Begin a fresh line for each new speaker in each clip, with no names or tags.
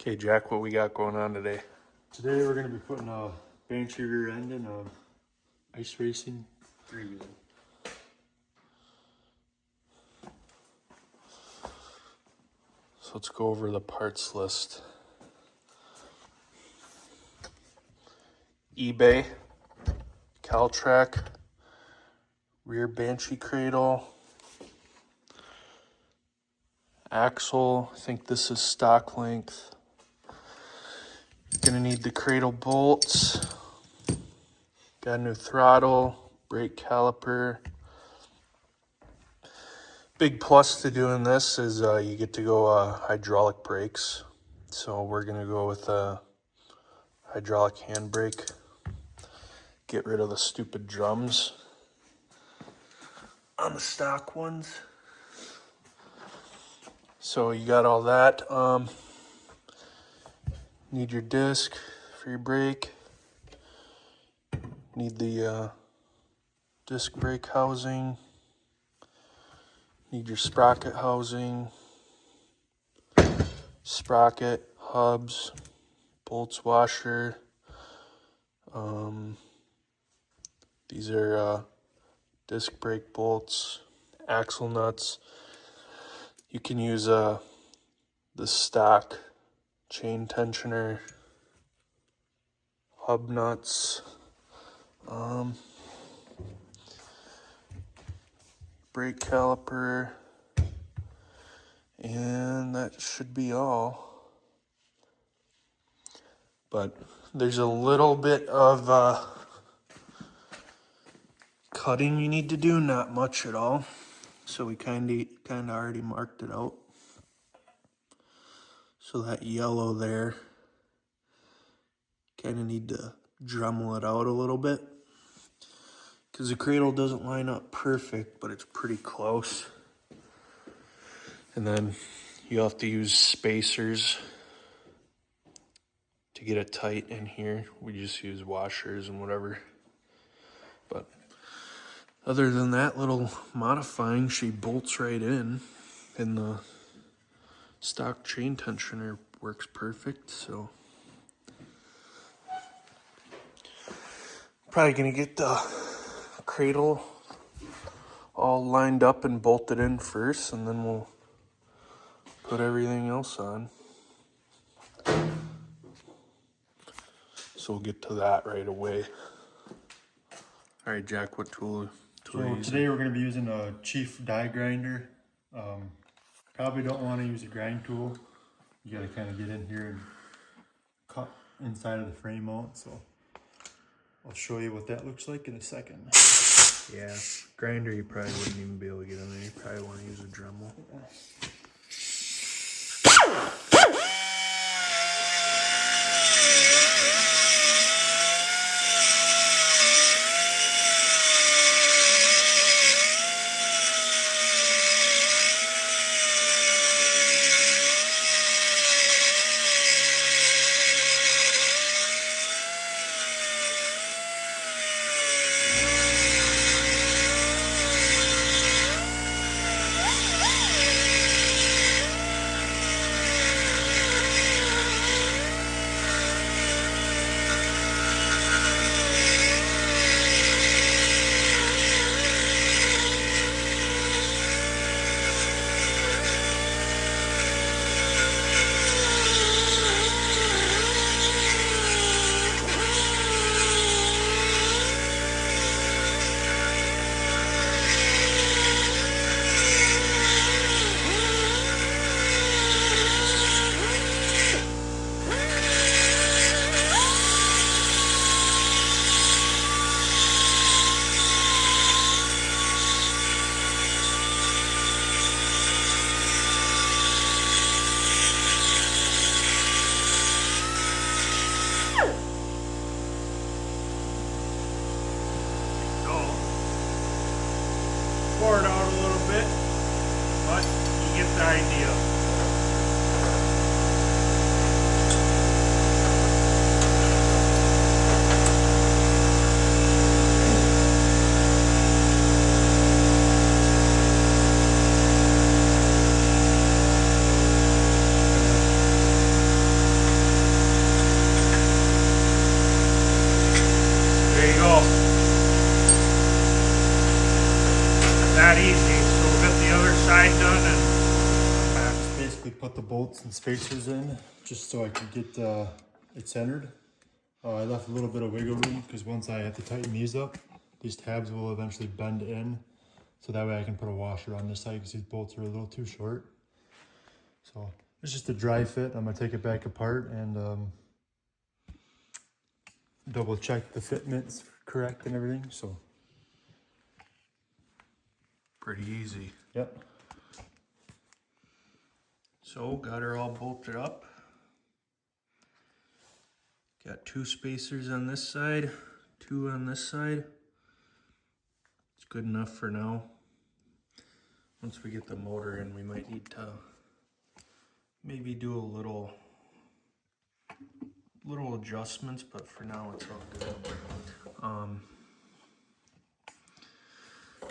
Okay, Jack, what we got going on today?
Today we're going to be putting a Banshee rear end in a ice racing 3-wheel.
So let's go over the parts list. eBay, Caltrack, rear Banshee cradle, axle, I think this is stock length. Gonna need the cradle bolts, got a new throttle, brake caliper. Big plus to doing this is you get to go hydraulic brakes. So we're gonna go with a hydraulic handbrake. Get rid of the stupid drums on the stock ones. So you got all that. Need your disc for your brake. Need the disc brake housing. Need your sprocket housing. Sprocket, hubs, bolts washer. These are disc brake bolts, axle nuts. You can use the stock chain tensioner, hub nuts, brake caliper, and that should be all. But there's a little bit of cutting you need to do, not much at all. So we kind of already marked it out. So that yellow there, kind of need to Dremel it out a little bit, because the cradle doesn't line up perfect, but it's pretty close. And then you have to use spacers to get it tight in here. We just use washers and whatever. But other than that little modifying, she bolts right in, and the stock chain tensioner works perfect. So probably gonna get the cradle all lined up and bolted in first, and then we'll put everything else on. So we'll get to that right away. All right, Jack, what tool
So
are you using?
today we're going to be using a Chief die grinder. Probably don't want to use a grind tool. You got to kind of get in here and cut inside of the frame out. So I'll show you what that looks like in a second.
Yeah, grinder you probably wouldn't even be able to get in there. You probably want to use a Dremel.
the bolts and spacers in just so I could get it centered. I left a little bit of wiggle room because once I have to tighten these up, these tabs will eventually bend in. So that way I can put a washer on this side because these bolts are a little too short. So it's just a dry fit. I'm gonna take it back apart and double check the fitment's correct and everything. So
Pretty easy.
yep.
So got her all bolted up. Got 2 spacers on this side, 2 on this side. It's good enough for now. Once we get the motor in, we might need to maybe do a little adjustments, but for now it's all good.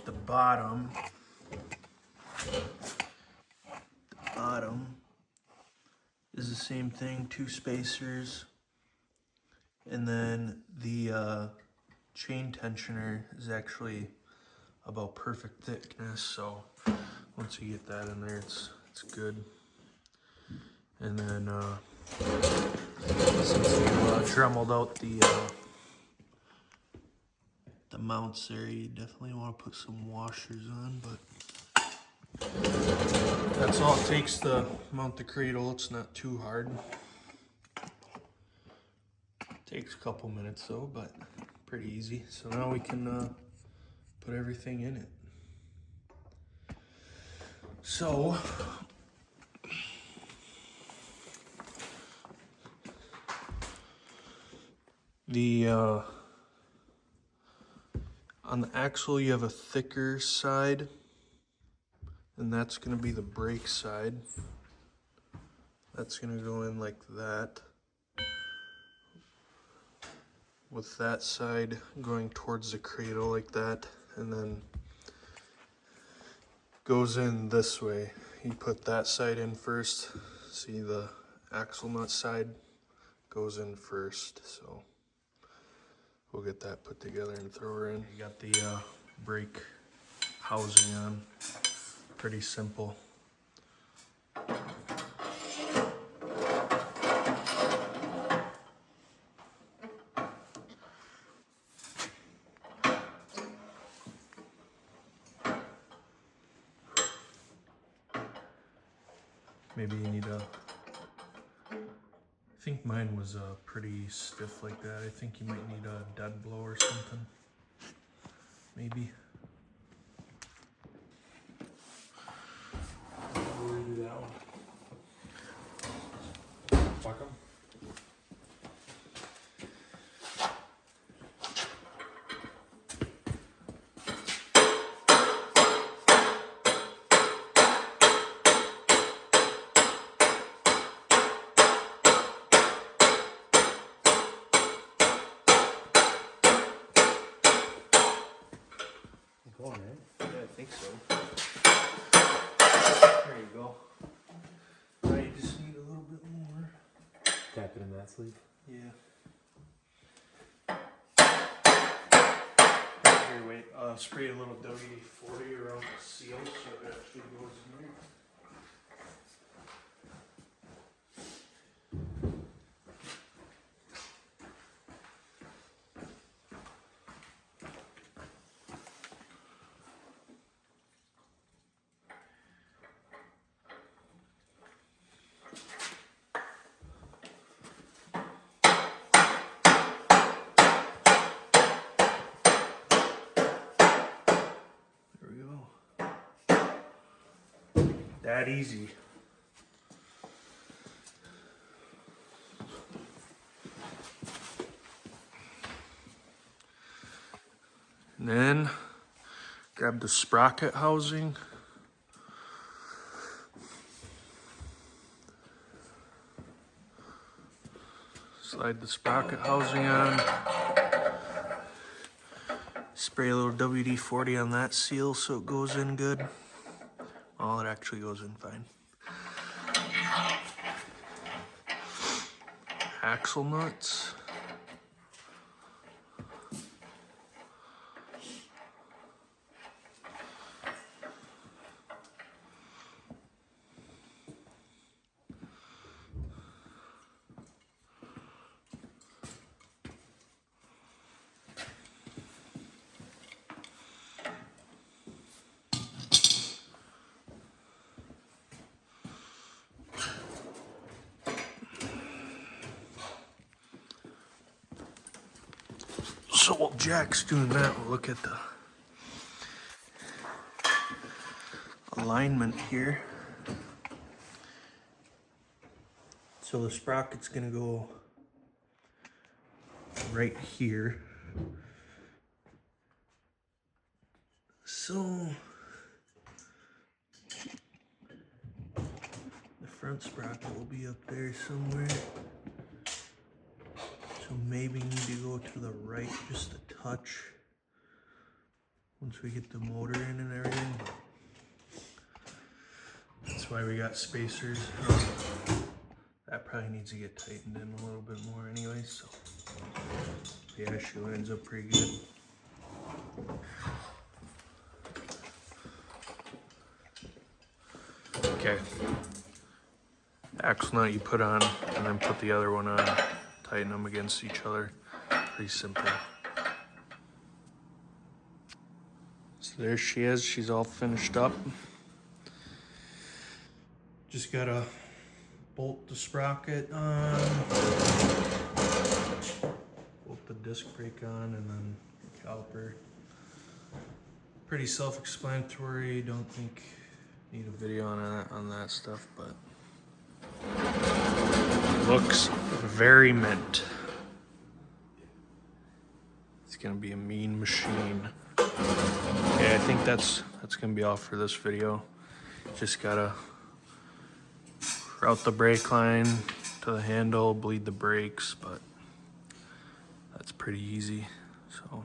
The bottom is the same thing, 2 spacers, and then the chain tensioner is actually about perfect thickness, so once you get that in there, it's good. And then since we dremeled out the mounts there, you definitely want to put some washers on, but that's all it takes to mount the cradle. It's not too hard. Takes a couple minutes though, but pretty easy. So now we can put everything in it. So the on the axle you have a thicker side, and that's going to be the brake side. That's going to go in like that, with that side going towards the cradle like that, and then goes in this way. You put that side in first. See, the axle nut side goes in first, so we'll get that put together and throw her in. You got the brake housing on. Pretty simple. Maybe you need a, I think mine was pretty stiff like that. I think you might need a dead blow or something. Maybe.
We'll redo that one. Fuck 'em. Going, right?
Yeah, I think so. There you go. Now you just need a little bit more.
Tap it in that sleeve.
Yeah. Here, wait. Spray a little WD-40 around the seal so it actually goes in there. That easy. And then grab the sprocket housing. Slide the sprocket housing on. Spray a little WD-40 on that seal so it goes in good. Oh, it actually goes in fine. Axle nuts. Jack's doing that, we'll look at the alignment here. So the sprocket's gonna go right here. So the front sprocket will be up there somewhere. So maybe need to go to the right just a touch once we get the motor in and everything. But that's why we got spacers. That probably needs to get tightened in a little bit more anyway, so yeah, she lines up pretty good. Okay. Axle nut you put on and then put the other one on. Tighten them against each other. Pretty simple. So there she is. She's all finished up. Just gotta bolt the sprocket on. Bolt the disc brake on and then the caliper. Pretty self-explanatory. Don't think need a video on that stuff, but looks very mint. It's gonna be a mean machine. Okay, I think that's gonna be all for this video. Just gotta route the brake line to the handle, bleed the brakes, but that's pretty easy. So,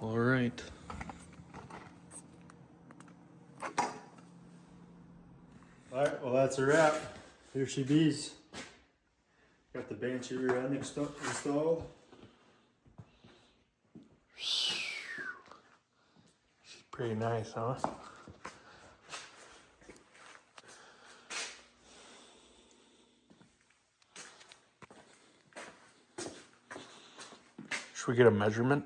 all right.
All right, well that's a wrap. Here she bees. Got the Banshee rear end installed.
She's pretty nice, huh? Should we get a measurement?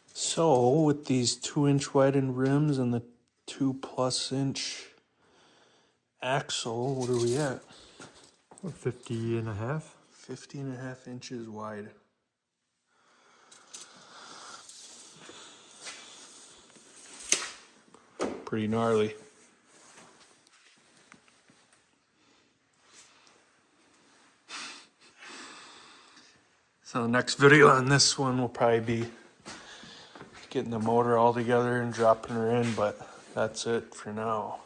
So with these 2-inch widened rims and the 2+ inch axle, what are we at?
50 and a half.
50.5 inches wide. Pretty gnarly. So the next video on this one will probably be getting the motor all together and dropping her in, but that's it for now.